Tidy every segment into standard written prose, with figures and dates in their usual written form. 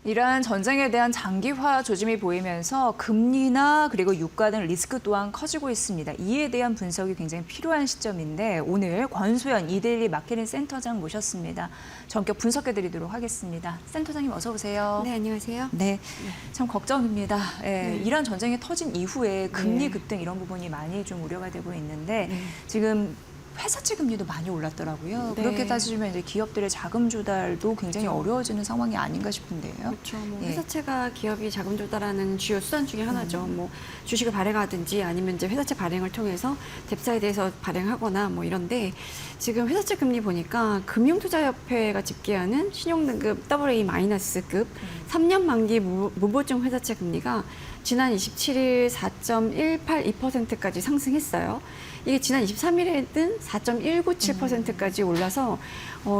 이란 전쟁에 대한 장기화 조짐이 보이면서 금리나 그리고 유가 등 리스크 또한 커지고 있습니다. 이에 대한 분석이 굉장히 필요한 시점인데 오늘 권소연 이데일리 마케팅 센터장 모셨습니다. 전격 분석해드리도록 하겠습니다. 센터장님 어서 오세요. 네, 안녕하세요. 네, 참 걱정입니다. 네. 이란 전쟁이 터진 이후에 금리 네. 급등 이런 부분이 많이 좀 우려가 되고 있는데 네. 지금 회사채 금리도 많이 올랐더라고요. 네. 그렇게 따지면 이제 기업들의 자금 조달도 굉장히 그렇죠. 어려워지는 상황이 아닌가 싶은데요. 그렇죠. 뭐 예. 회사채가 기업이 자금 조달하는 주요 수단 중에 하나죠. 뭐 주식을 발행하든지 아니면 이제 회사채 발행을 통해서 뎁사에 대해서 발행하거나 뭐 이런데 지금 회사채 금리 보니까 금융투자협회가 집계하는 신용등급 AA-급 3년 만기 무보증 회사채 금리가 지난 27일 4.182%까지 상승했어요. 이게 지난 23일에는 4.197%까지 올라서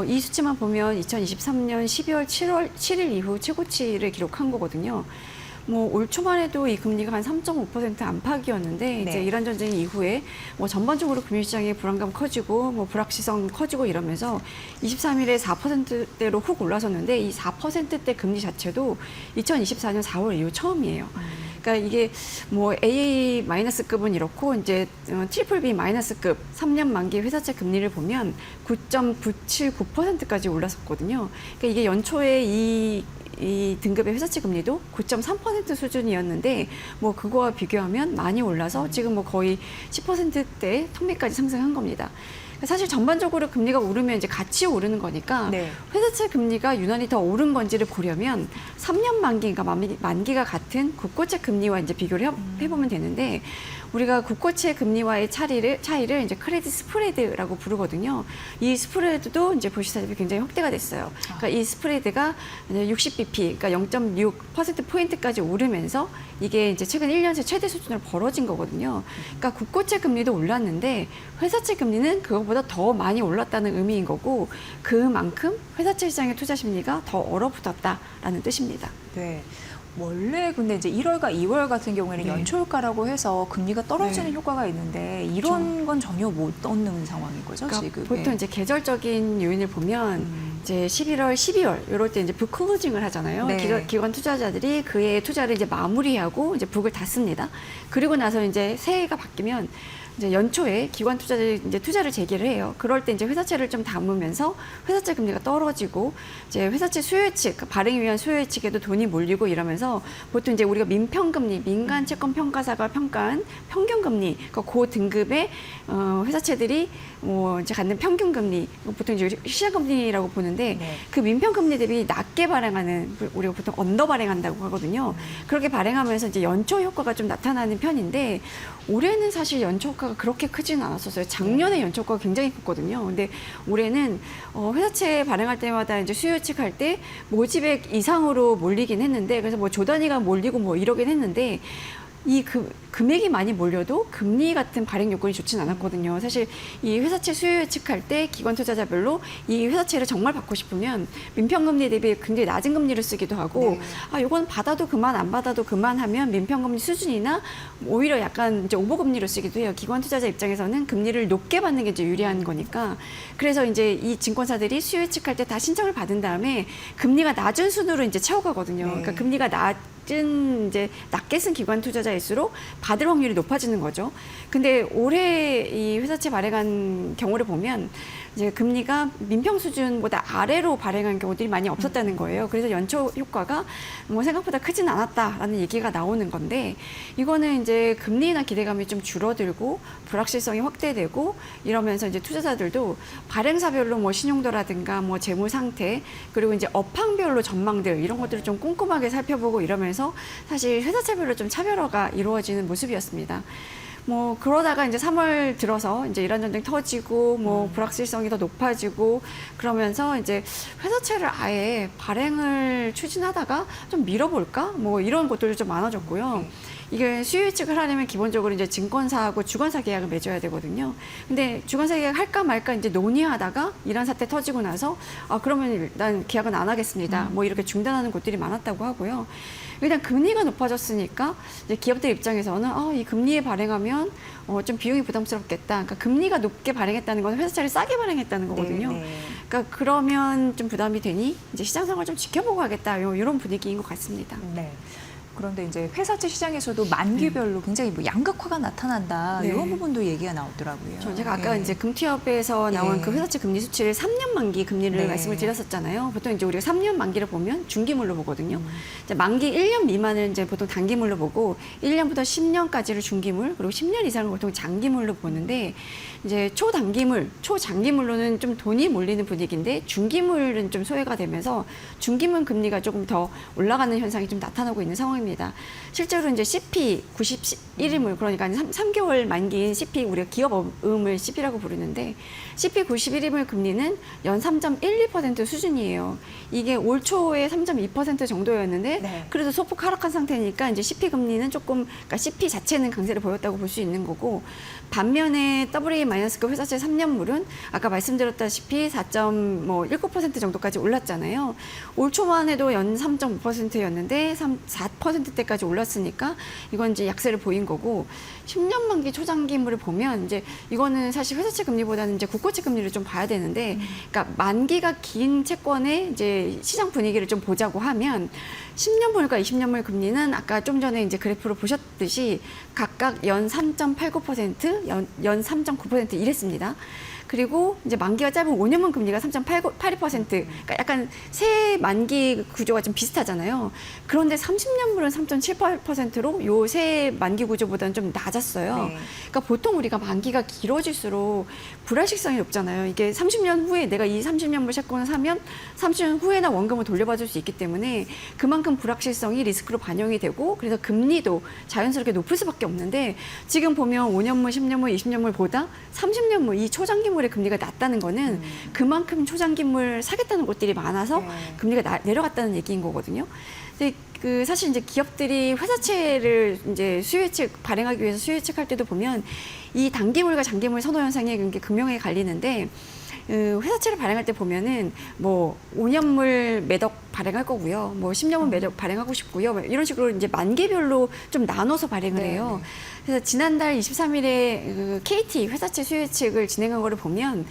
이 수치만 보면 2023년 12월 7일 이후 최고치를 기록한 거거든요. 뭐 올 초만 해도 이 금리가 한 3.5% 안팎이었는데 네. 이제 이란 전쟁 이후에 뭐 전반적으로 금융시장의 불안감 커지고 뭐 불확실성 커지고 이러면서 23일에 4%대로 훅 올라섰는데 이 4%대 금리 자체도 2024년 4월 이후 처음이에요. 그러니까 이게 뭐 AA-급은 이렇고 이제 BBB-급 3년 만기 회사채 금리를 보면 9.979%까지 올랐었거든요. 그러니까 이게 연초에 이 등급의 회사채 금리도 9.3% 수준이었는데 뭐 그거와 비교하면 많이 올라서 지금 뭐 거의 10%대 턱밑까지 상승한 겁니다. 사실 전반적으로 금리가 오르면 이제 같이 오르는 거니까 네. 회사채 금리가 유난히 더 오른 건지를 보려면 3년 만기, 그러니까 만기가 같은 국고채 금리와 이제 비교를 해보면 되는데 우리가 국고채 금리와의 차이를 이제 크레딧 스프레드라고 부르거든요. 이 스프레드도 이제 보시다시피 굉장히 확대가 됐어요. 그러니까 이 스프레드가 60bp, 그러니까 0.6%포인트까지 오르면서 이게 이제 최근 1년 새 최대 수준으로 벌어진 거거든요. 그러니까 국고채 금리도 올랐는데 회사채 금리는 그것보다 더 많이 올랐다는 의미인 거고 그만큼 회사채 시장의 투자 심리가 더 얼어붙었다라는 뜻입니다. 네. 원래 근데 이제 1월과 2월 같은 경우에는 네. 연초효과라고 해서 금리가 떨어지는 네. 효과가 있는데 이런 건 전혀 못 얻는 상황인 거죠, 그러니까 지금? 보통 이제 계절적인 요인을 보면 이제 11월, 12월 이럴 때 이제 북 클로징을 하잖아요. 네. 기관 투자자들이 그의 투자를 이제 마무리하고 이제 북을 닫습니다. 그리고 나서 이제 새해가 바뀌면 이제 연초에 기관 투자자들이 이제 투자를 재개를 해요. 그럴 때 이제 회사채를 좀 담으면서 회사채 금리가 떨어지고 이제 회사채 수요예측, 발행을 위한 수요예측에도 돈이 몰리고 이러면서 보통 이제 우리가 민평금리, 민간 채권 평가사가 평가한 평균금리, 그러니까 그 등급의 회사채들이 이제 갖는 평균금리, 보통 이제 시장금리라고 보는데 네. 그 민평금리 대비 낮게 발행하는 우리가 보통 언더 발행한다고 하거든요. 그렇게 발행하면서 이제 연초 효과가 좀 나타나는 편인데 올해는 사실 연초 효과가 그렇게 크지는 않았었어요. 작년에 연초 효과가 굉장히 컸거든요. 근데 올해는 회사채 발행할 때마다 이제 수요 예측할 때 모집액 이상으로 몰리긴 했는데 그래서 뭐 조단위가 몰리고 뭐 이러긴 했는데 이 금액이 많이 몰려도 금리 같은 발행 요건이 좋진 않았거든요. 사실 이 회사채 수요 예측할 때 기관 투자자별로 이 회사채를 정말 받고 싶으면 민평금리 대비 굉장히 낮은 금리를 쓰기도 하고 네. 아 이건 받아도 그만 안 받아도 그만하면 민평금리 수준이나 오히려 약간 이제 오버금리로 쓰기도 해요. 기관 투자자 입장에서는 금리를 높게 받는 게 이제 유리한 거니까 그래서 이제 이 증권사들이 수요 예측할 때 다 신청을 받은 다음에 금리가 낮은 순으로 이제 채워가거든요. 네. 그러니까 금리가 이제 낮게 쓴 기관 투자자일수록 받을 확률이 높아지는 거죠. 근데 올해 이 회사채 발행한 경우를 보면 이제 금리가 민평 수준보다 아래로 발행한 경우들이 많이 없었다는 거예요. 그래서 연초 효과가 뭐 생각보다 크진 않았다라는 얘기가 나오는 건데 이거는 이제 금리나 기대감이 좀 줄어들고 불확실성이 확대되고 이러면서 이제 투자자들도 발행사별로 뭐 신용도라든가 뭐 재무 상태 그리고 이제 업황별로 전망들 이런 것들을 좀 꼼꼼하게 살펴보고 이러면서 사실 회사채별로 좀 차별화가 이루어지는 모습이었습니다. 뭐 그러다가 이제 3월 들어서 이제 이란 전쟁 터지고 뭐 불확실성이 더 높아지고 그러면서 이제 회사채를 아예 발행을 추진하다가 좀 밀어볼까 뭐 이런 것들도 좀 많아졌고요. 이게 수요 예측을 하려면 기본적으로 이제 증권사하고 주관사 계약을 맺어야 되거든요. 근데 주관사 계약 할까 말까 이제 논의하다가 이란 사태 터지고 나서 그러면 일단 계약은 안 하겠습니다. 뭐 이렇게 중단하는 곳들이 많았다고 하고요. 일단 금리가 높아졌으니까 이제 기업들 입장에서는 이 금리에 발행하면 그러면 좀 비용이 부담스럽겠다. 그러니까 금리가 높게 발행했다는 건 회사채를 싸게 발행했다는 거거든요. 네, 네. 그러니까 그러면 좀 부담이 되니 이제 시장 상황을 좀 지켜보고 하겠다. 이런 분위기인 것 같습니다. 네. 그런데 이제 회사채 시장에서도 만기별로 굉장히 뭐 양극화가 나타난다. 네. 이런 부분도 얘기가 나오더라고요. 제가 아까 예. 이제 금투협에서 나온 예. 그 회사채 금리 수치를 3년 만기 금리를 네. 말씀을 드렸었잖아요. 보통 이제 우리가 3년 만기를 보면 중기물로 보거든요. 음. 이제 만기 1년 미만을 이제 보통 단기물로 보고 1년부터 10년까지를 중기물, 그리고 10년 이상을 보통 장기물로 보는데 이제 초단기물, 초장기물로는 좀 돈이 몰리는 분위기인데 중기물은 좀 소외가 되면서 중기물 금리가 조금 더 올라가는 현상이 좀 나타나고 있는 상황입니다. 실제로 이제 CP 91일물, 그러니까 3개월 만기인 CP, 우리가 기업음을 CP라고 부르는데 CP 91일물 금리는 연 3.12% 수준이에요. 이게 올 초에 3.2% 정도였는데 네. 그래도 소폭 하락한 상태니까 이제 CP 금리는 조금, 그러니까 CP 자체는 강세를 보였다고 볼 수 있는 거고, 반면에 AA-급 회사채 3년물은 아까 말씀드렸다시피 4.19% 정도까지 올랐잖아요. 올 초만 해도 연 3.5%였는데 4%대까지 올랐으니까 이건 이제 약세를 보인 거고, 10년 만기 초장기물을 보면 이제 이거는 사실 회사채 금리보다는 이제 국고채 금리를 좀 봐야 되는데, 그러니까 만기가 긴 채권의 이제 시장 분위기를 좀 보자고 하면 10년물과 20년물 금리는 아까 좀 전에 이제 그래프로 보셨듯이 각각 연 3.89%, 연 3.9% 이랬습니다. 그리고 이제 만기가 짧은 5년물 금리가 3.82%, 그러니까 약간 새 만기 구조가 좀 비슷하잖아요. 그런데 30년물은 3.78%로 요 새 만기 구조보다는 좀 낮았어요. 네. 그러니까 보통 우리가 만기가 길어질수록 불확실성이 높잖아요. 이게 30년 후에 내가 이 30년물 채권을 사면 30년 후에나 원금을 돌려받을 수 있기 때문에 그만큼 불확실성이 리스크로 반영이 되고, 그래서 금리도 자연스럽게 높을 수밖에 없는데, 지금 보면 5년물, 10년물, 20년물보다 30년물, 이 초장기물의 금리가 낮다는 거는 그만큼 초장기물 사겠다는 곳들이 많아서 네. 금리가 내려갔다는 얘기인 거거든요. 근데 그 사실 이제 기업들이 회사채를 이제 수요예측 발행하기 위해서 수요예측할 때도 보면 이 단기물과 장기물 선호 현상이 굉장히 극명하게 갈리는데, 회사채를 발행할 때 보면은 뭐 5년물 매덕 발행할 거고요, 뭐 10년물 매덕 발행하고 싶고요, 뭐 이런 식으로 이제 만기별로 좀 나눠서 발행을 해요. 그래서 지난달 23일에 그 KT 회사채 수요예측을 진행한 거를 보면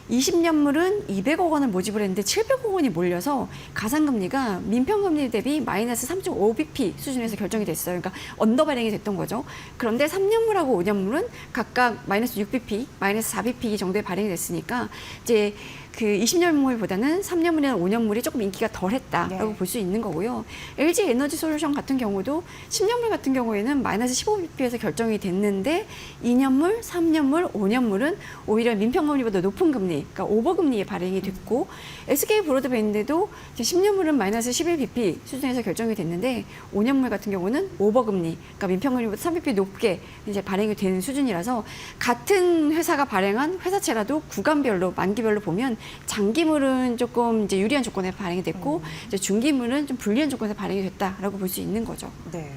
20년물은 200억 원을 모집을 했는데 700억 원이 몰려서 가상금리가 민평금리 대비 마이너스 3.5bp 수준에서 결정이 됐어요. 그러니까 언더 발행이 됐던 거죠. 그런데 3년물하고 5년물은 각각 마이너스 6bp, 마이너스 4bp 정도의 발행이 됐으니까 이제 그 20년물보다는 3년물이나 5년물이 조금 인기가 덜했다라고 볼 수 있는 거고요. LG 에너지 솔루션 같은 경우도 10년물 같은 경우에는 마이너스 15bp에서 결정이 됐는데 2년물, 3년물, 5년물은 오히려 민평금리보다 높은 금리, 그러니까 오버금리에 발행이 됐고, SK 브로드밴드도 10년물은 마이너스 11bp 수준에서 결정이 됐는데 5년물 같은 경우는 오버금리, 그러니까 민평금리보다 3bp 높게 이제 발행이 되는 수준이라서, 같은 회사가 발행한 회사채라도 구간별로, 만기별로 보면 장기물은 조금 이제 유리한 조건에 발행이 됐고, 이제 중기물은 좀 불리한 조건에 발행이 됐다라고 볼 수 있는 거죠. 네.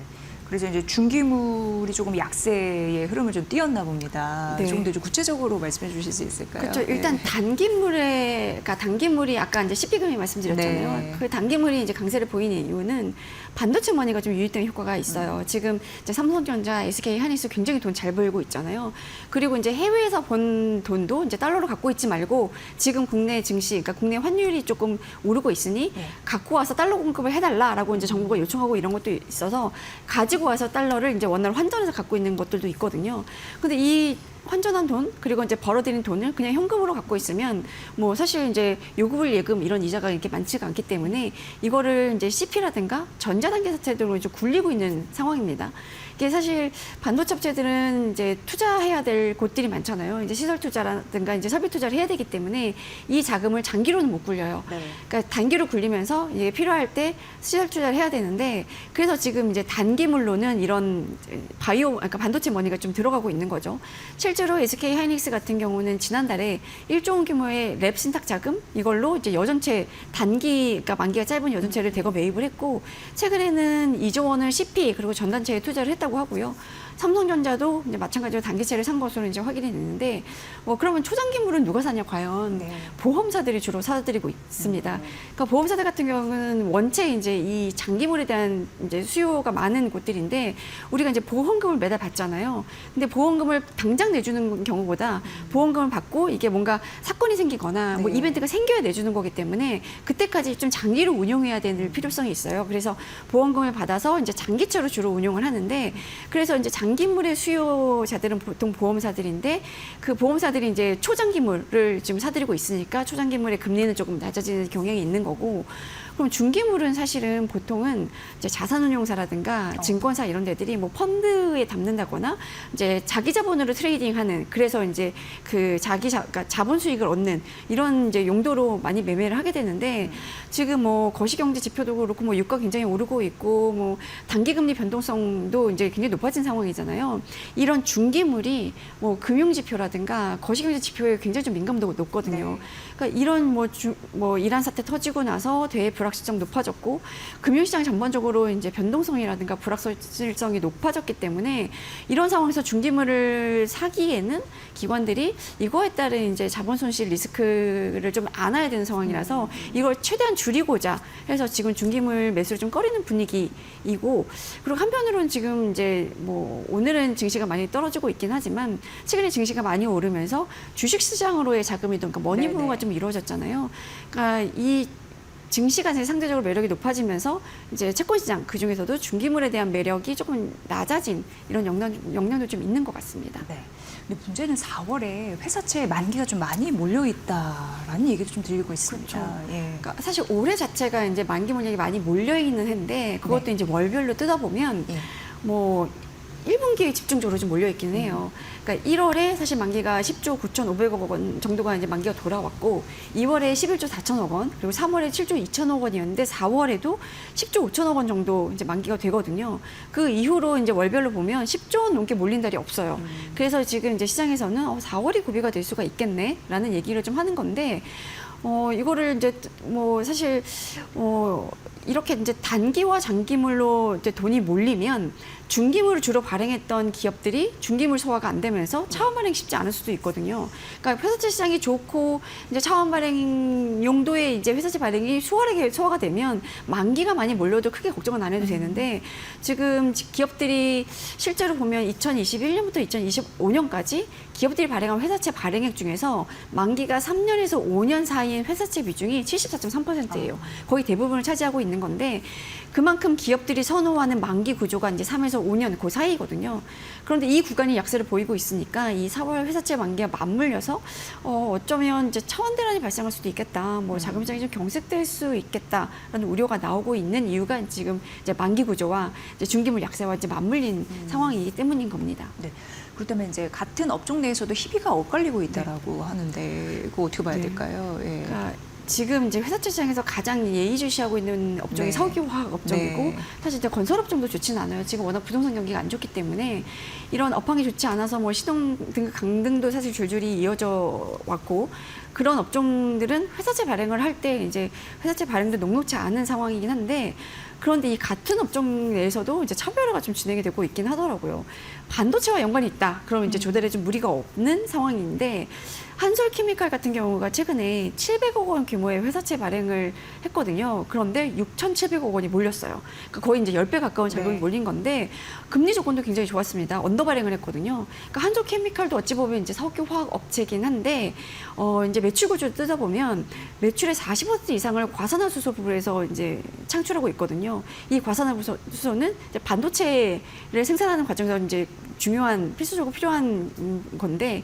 그래서 이제 중기물이 조금 약세의 흐름을 좀 띄었나 봅니다. 네. 좀 더 주체적으로 말씀해 주실 수 있을까요? 그렇죠. 일단 네. 그러니까 단기물이 아까 이제 CP금리 말씀드렸잖아요. 네. 그 단기물이 이제 강세를 보이는 이유는 반도체 머니가 좀 유입되는 효과가 있어요. 지금 이제 삼성전자, SK 하이닉스 굉장히 돈 잘 벌고 있잖아요. 그리고 이제 해외에서 번 돈도 이제 달러로 갖고 있지 말고 지금 국내 증시, 그러니까 국내 환율이 조금 오르고 있으니 네. 갖고 와서 달러 공급을 해달라라고 이제 정부가 요청하고 이런 것도 있어서 가지고 와서 달러를 이제 원화로 환전해서 갖고 있는 것들도 있거든요. 근데 이 환전한 돈, 그리고 이제 벌어들인 돈을 그냥 현금으로 갖고 있으면 뭐 사실 이제 요금을 예금 이런 이자가 이렇게 많지가 않기 때문에 이거를 이제 CP라든가 전자단기 사채들로 이제 굴리고 있는 상황입니다. 이게 사실 반도체 업체들은 이제 투자해야 될 곳들이 많잖아요. 이제 시설 투자라든가 이제 설비 투자를 해야 되기 때문에 이 자금을 장기로는 못 굴려요. 네. 그러니까 단기로 굴리면서 이게 필요할 때 시설 투자를 해야 되는데, 그래서 지금 이제 단기물로는 이런 그러니까 반도체 머니가 좀 들어가고 있는 거죠. 실제로 SK 하이닉스 같은 경우는 지난달에 1조 원 규모의 랩 신탁 자금 이걸로 이제 여전체 그러니까 만기가 짧은 여전체를 대거 매입을 했고 최근에는 2조 원을 CP 그리고 전단체에 투자를 했다고 하고요. 삼성전자도 이제 마찬가지로 단기채를 산 것으로 이제 확인이 됐는데, 그러면 초장기물은 누가 사냐 과연 네. 보험사들이 주로 사들이고 있습니다. 그러니까 보험사들 같은 경우는 원체 이제 이 장기물에 대한 이제 수요가 많은 곳들인데 우리가 이제 보험금을 매달 받잖아요. 근데 보험금을 당장 내주는 경우보다 보험금을 받고 이게 뭔가 사건이 생기거나 뭐 네. 이벤트가 생겨야 내주는 거기 때문에 그때까지 좀 장기로 운용해야 되는 필요성이 있어요. 그래서 보험금을 받아서 이제 장기채로 주로 운용을 하는데 그래서 이제 장기물의 수요자들은 보통 보험사들인데 그 보험사들이 이제 초장기물을 지금 사들이고 있으니까 초장기물의 금리는 조금 낮아지는 경향이 있는 거고 그럼 중기물은 사실은 보통은 이제 자산운용사라든가 증권사 이런 데들이 뭐 펀드에 담는다거나 이제 자기 자본으로 트레이딩하는 그래서 이제 그 그러니까 자본 수익을 얻는 이런 이제 용도로 많이 매매를 하게 되는데 지금 뭐 거시경제 지표도 그렇고 뭐 유가 굉장히 오르고 있고 뭐 단기금리 변동성도 이제 굉장히 높아진 상황이잖아요. 이런 중기물이 뭐 금융지표라든가 거시경제 지표에 굉장히 좀 민감도가 높거든요. 네. 그러니까 이런 뭐 이란 사태 터지고 나서 대외 불확실성 높아졌고 금융시장 전반적으로 이제 변동성이라든가 불확실성이 높아졌기 때문에 이런 상황에서 중기물을 사기에는 기관들이 이거에 따른 이제 자본 손실 리스크를 좀 안아야 되는 상황이라서 이걸 최대한 줄이고자 해서 지금 중기물 매수를 좀 꺼리는 분위기이고 그리고 한편으로는 지금 이제 뭐 오늘은 증시가 많이 떨어지고 있긴 하지만 최근에 증시가 많이 오르면서 주식시장으로의 자금이든 그러니까 머니부가 좀 이루어졌잖아요. 그러니까 이 증시가 상대적으로 매력이 높아지면서 이제 채권시장 그 중에서도 중기물에 대한 매력이 조금 낮아진 이런 영향도 좀 있는 것 같습니다. 네. 근데 문제는 4월에 회사채 만기가 좀 많이 몰려 있다라는 얘기도 좀 들리고 있습니다. 그렇죠. 예. 그러니까 사실 올해 자체가 이제 만기 물량이 많이 몰려 있는 해인데 그것도 네. 이제 월별로 뜯어보면 예. 뭐 1분기에 집중적으로 좀 몰려 있긴 해요. 그러니까 1월에 사실 만기가 10조 9,500억 원 정도가 이제 만기가 돌아왔고 2월에 11조 4천억 원, 그리고 3월에 7조 2천억 원이었는데 4월에도 10조 5천억 원 정도 이제 만기가 되거든요. 그 이후로 이제 월별로 보면 10조 원 넘게 몰린 달이 없어요. 그래서 지금 이제 시장에서는 4월이 고비가 될 수가 있겠네라는 얘기를 좀 하는 건데 이거를 이제 뭐 사실 이렇게 이제 단기와 장기물로 이제 돈이 몰리면 중기물을 주로 발행했던 기업들이 중기물 소화가 안 되면서 차원 발행 쉽지 않을 수도 있거든요. 그러니까 회사채 시장이 좋고 이제 차원 발행 용도의 이제 회사채 발행이 수월하게 소화가 되면 만기가 많이 몰려도 크게 걱정은 안 해도 되는데 지금 기업들이 실제로 보면 2021년부터 2025년까지 기업들이 발행한 회사채 발행액 중에서 만기가 3년에서 5년 사이인 회사채 비중이 74.3%예요. 거의 대부분을 차지하고 있는 건데 그만큼 기업들이 선호하는 만기 구조가 이제 3에서 5년 그 사이거든요. 그런데 이 구간이 약세를 보이고 있으니까 이 4월 회사채 만기가 맞물려서 어쩌면 이제 차원 대란이 발생할 수도 있겠다. 뭐 자금 시장이 좀 경색될 수 있겠다라는 우려가 나오고 있는 이유가 지금 이제 만기 구조와 이제 중기물 약세와 이제 맞물린 상황이기 때문인 겁니다. 네. 그렇다면 이제 같은 업종 내에서도 희비가 엇갈리고 있다라고 하는데 그거 어떻게 봐야 네. 될까요? 예. 그러니까 지금 이제 회사채 시장에서 가장 예의주시하고 있는 업종이 네. 석유화학 업종이고 네. 사실 이제 건설업종도 좋지는 않아요. 지금 워낙 부동산 경기가 안 좋기 때문에 이런 업황이 좋지 않아서 뭐 시동 등급 강등도 사실 줄줄이 이어져 왔고 그런 업종들은 회사채 발행을 할 때 이제 회사채 발행도 녹록지 않은 상황이긴 한데 그런데 이 같은 업종 내에서도 이제 차별화가 좀 진행이 되고 있긴 하더라고요. 반도체와 연관이 있다. 그러면 이제 조달에 좀 무리가 없는 상황인데 한솔케미칼 같은 경우가 최근에 700억 원 규모의 회사채 발행을 했거든요. 그런데 6,700억 원이 몰렸어요. 그러니까 거의 이제 10배 가까운 자금이 네. 몰린 건데 금리 조건도 굉장히 좋았습니다. 언더 발행을 했거든요. 그러니까 한솔케미칼도 어찌 보면 이제 석유화학 업체긴 한데 이제 매출 구조를 뜯어보면 매출의 40% 이상을 과산화수소부에서 이제 창출하고 있거든요. 이 과산화수소는 이제 반도체를 생산하는 과정에서 이제 중요한 필수적으로 필요한 건데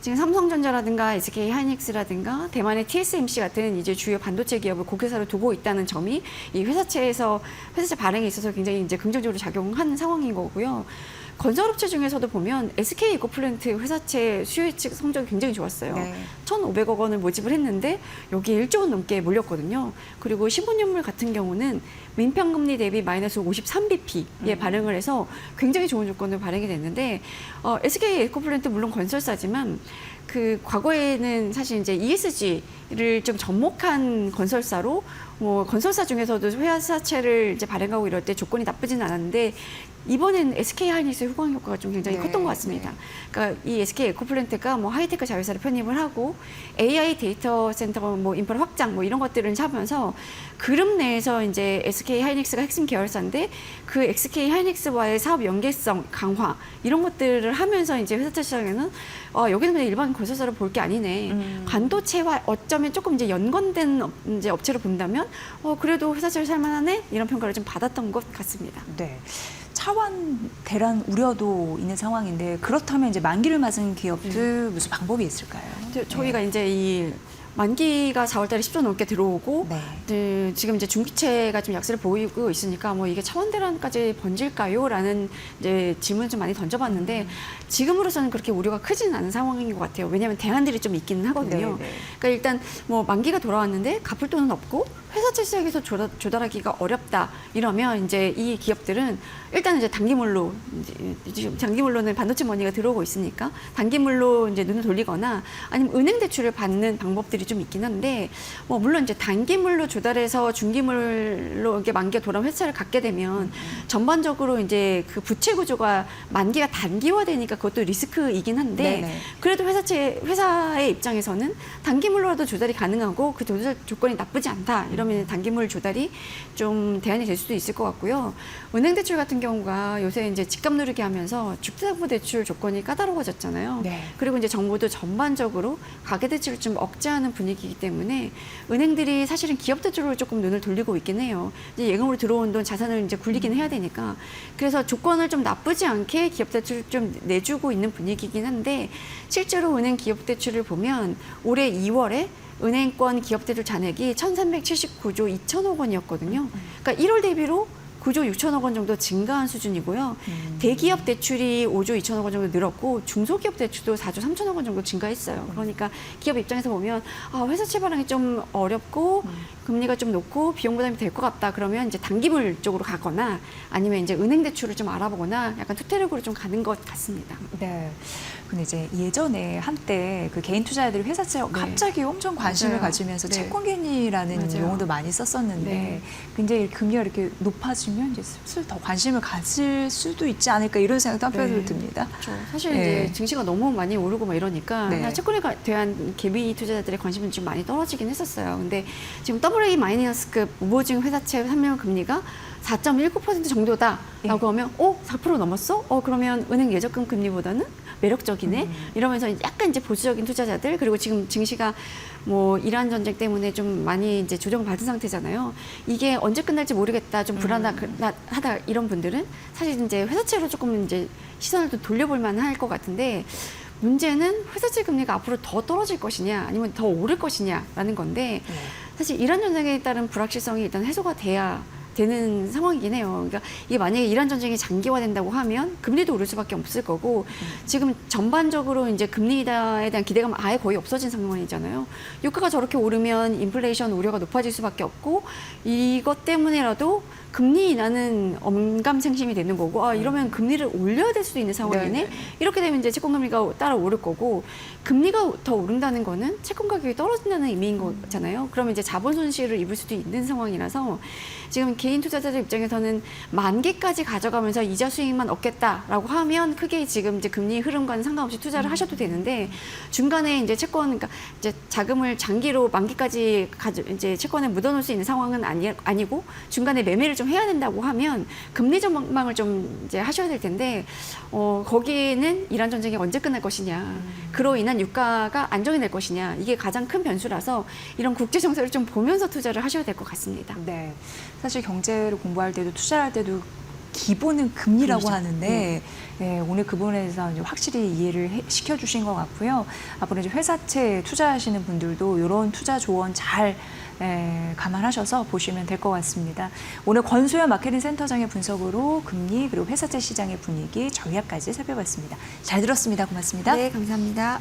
지금 삼성전자라든가 SK 하이닉스라든가 대만의 TSMC 같은 이제 주요 반도체 기업을 고객사로 두고 있다는 점이 이 회사채 발행에 있어서 굉장히 이제 긍정적으로 작용하는 상황인 거고요. 건설업체 중에서도 보면 SK 이코플랜트 회사채 수요예측 성적이 굉장히 좋았어요. 네. 1,500억 원을 모집을 했는데 여기에 1조 원 넘게 몰렸거든요. 그리고 신분연물 같은 경우는 민평금리 대비 마이너스 53bp에 발행을 해서 굉장히 좋은 조건을 발행이 됐는데 SK 이코플랜트 물론 건설사지만 그 과거에는 사실 이제 ESG를 좀 접목한 건설사로 뭐 건설사 중에서도 회사채를 이제 발행하고 이럴 때 조건이 나쁘진 않았는데 이번엔 SK 하이닉스의 후광 효과가 좀 굉장히 네, 컸던 것 같습니다. 네. 그러니까 이 SK 에코플랜트가 뭐 하이테크 자회사를 편입을 하고 AI 데이터 센터 뭐 인프라 확장 뭐 이런 것들을 하면서 그룹 내에서 이제 SK 하이닉스가 핵심 계열사인데 그 SK 하이닉스와의 사업 연계성 강화 이런 것들을 하면서 이제 회사채 시장에는 여기는 그냥 일반 건설사로 볼 게 아니네. 반도체와 어쩌면 조금 이제 연관된 이제 업체로 본다면 그래도 회사채를 살만하네 이런 평가를 좀 받았던 것 같습니다. 네. 차원 대란 우려도 있는 상황인데 그렇다면 이제 만기를 맞은 기업들 무슨 방법이 있을까요? 저희가 이제 이 만기가 4월달에 10조 넘게 들어오고 네. 지금 이제 중기채가 좀 약세를 보이고 있으니까 뭐 이게 차원 대란까지 번질까요?라는 이제 질문을 좀 많이 던져봤는데 지금으로서는 그렇게 우려가 크지는 않은 상황인 것 같아요. 왜냐하면 대안들이 좀 있기는 하거든요. 네, 네. 그러니까 일단 뭐 만기가 돌아왔는데 갚을 돈은 없고 회사채 시장에서 조달하기가 어렵다 이러면 이제 이 기업들은 일단 이제 단기물로 이제 단기물로는 반도체 머니가 들어오고 있으니까 단기물로 이제 눈을 돌리거나 아니면 은행 대출을 받는 방법들이 좀 있긴 한데 뭐 물론 이제 단기물로 조달해서 중기물로 이렇게 만기가 돌아온 회사를 갖게 되면 전반적으로 이제 그 부채 구조가 만기가 단기화되니까 그것도 리스크이긴 한데 네네. 그래도 회사의 입장에서는 단기물로라도 조달이 가능하고 그 조달 조건이 나쁘지 않다. 이러면 단기물 조달이 좀 대안이 될 수도 있을 것 같고요. 은행 대출 같은 경우가 요새 이제 집값 누르게 하면서 주택담보대출 조건이 까다로워졌잖아요. 네. 그리고 이제 정부도 전반적으로 가계대출을 좀 억제하는 분위기이기 때문에 은행들이 사실은 기업대출로 조금 눈을 돌리고 있긴 해요. 이제 예금으로 들어온 돈 자산을 이제 굴리긴 해야 되니까 그래서 조건을 좀 나쁘지 않게 기업대출 좀 내주고 있는 분위기이긴 한데 실제로 은행 기업대출을 보면 올해 2월에 은행권 기업대출 잔액이 1,379조 2천억 원이었거든요. 그러니까 1월 대비로 9조 6천억 원 정도 증가한 수준이고요. 대기업 대출이 5조 2천억 원 정도 늘었고 중소기업 대출도 4조 3천억 원 정도 증가했어요. 그러니까 기업 입장에서 보면 회사채 발행이 좀 어렵고 금리가 좀 높고 비용 부담이 될 것 같다. 그러면 이제 단기물 쪽으로 가거나 아니면 이제 은행 대출을 좀 알아보거나 약간 투태력으로 좀 가는 것 같습니다. 네. 근데 이제 예전에 한때 그 개인 투자자들이 회사채 네. 갑자기 엄청 관심을 맞아요. 가지면서 네. 채권개념이라는 맞아요. 용어도 많이 썼었는데 네. 굉장히 금리가 이렇게 높아지면 이제 슬슬 더 관심을 가질 수도 있지 않을까 이런 생각도 한편으로 네. 듭니다. 그렇죠. 사실 네. 이제 증시가 너무 많이 오르고 막 이러니까 네. 채권에 대한 개미 투자자들의 관심은 좀 많이 떨어지긴 했었어요. 근데 지금 AA 마이너스급 무보증 회사채 3년 금리가 4.19% 정도다라고 하면 4% 넘었어? 그러면 은행 예적금 금리보다는 매력적이네. 이러면서 약간 이제 보수적인 투자자들 그리고 지금 증시가 뭐 이란 전쟁 때문에 좀 많이 이제 조정을 받은 상태잖아요. 이게 언제 끝날지 모르겠다, 좀 불안하다 이런 분들은 사실 이제 회사채로 조금 이제 시선을 좀 돌려볼 만할 것 같은데. 문제는 회사채 금리가 앞으로 더 떨어질 것이냐 아니면 더 오를 것이냐라는 건데 사실 이란 전쟁에 따른 불확실성이 일단 해소가 돼야 되는 상황이긴 해요. 그러니까 이게 만약에 이란 전쟁이 장기화된다고 하면 금리도 오를 수밖에 없을 거고 지금 전반적으로 이제 금리에 대한 기대감은 아예 거의 없어진 상황이잖아요. 유가가 저렇게 오르면 인플레이션 우려가 높아질 수밖에 없고 이것 때문에라도 금리 인하는 엄감생심이 되는 거고 이러면 금리를 올려야 될 수도 있는 상황이네. 네. 이렇게 되면 이제 채권 금리가 따라 오를 거고 금리가 더 오른다는 거는 채권 가격이 떨어진다는 의미인 거잖아요. 그러면 이제 자본 손실을 입을 수도 있는 상황이라서 지금 개인 투자자들 입장에서는 만기까지 가져가면서 이자 수익만 얻겠다라고 하면 크게 지금 이제 금리 흐름과는 상관없이 투자를 하셔도 되는데 중간에 이제 채권 그러니까 이제 자금을 장기로 만기까지 이제 채권에 묻어놓을 수 있는 상황은 아니고 중간에 매매를 좀 해야 된다고 하면 금리 전망을 좀 이제 하셔야 될 텐데 거기에는 이란 전쟁이 언제 끝날 것이냐, 그로 인한 유가가 안정이 될 것이냐 이게 가장 큰 변수라서 이런 국제 정세를 좀 보면서 투자를 하셔야 될 것 같습니다. 네. 사실 경제를 공부할 때도 투자할 때도 기본은 금리라고 금리죠. 하는데 오늘 그 부분에 대해서 이제 확실히 이해를 시켜주신 것 같고요. 앞으로 이제 회사채 투자하시는 분들도 이런 투자 조언 잘 감안하셔서 보시면 될 것 같습니다. 오늘 권소연 마케팅 센터장의 분석으로 금리 그리고 회사채 시장의 분위기 전략까지 살펴봤습니다. 잘 들었습니다. 고맙습니다. 네, 감사합니다.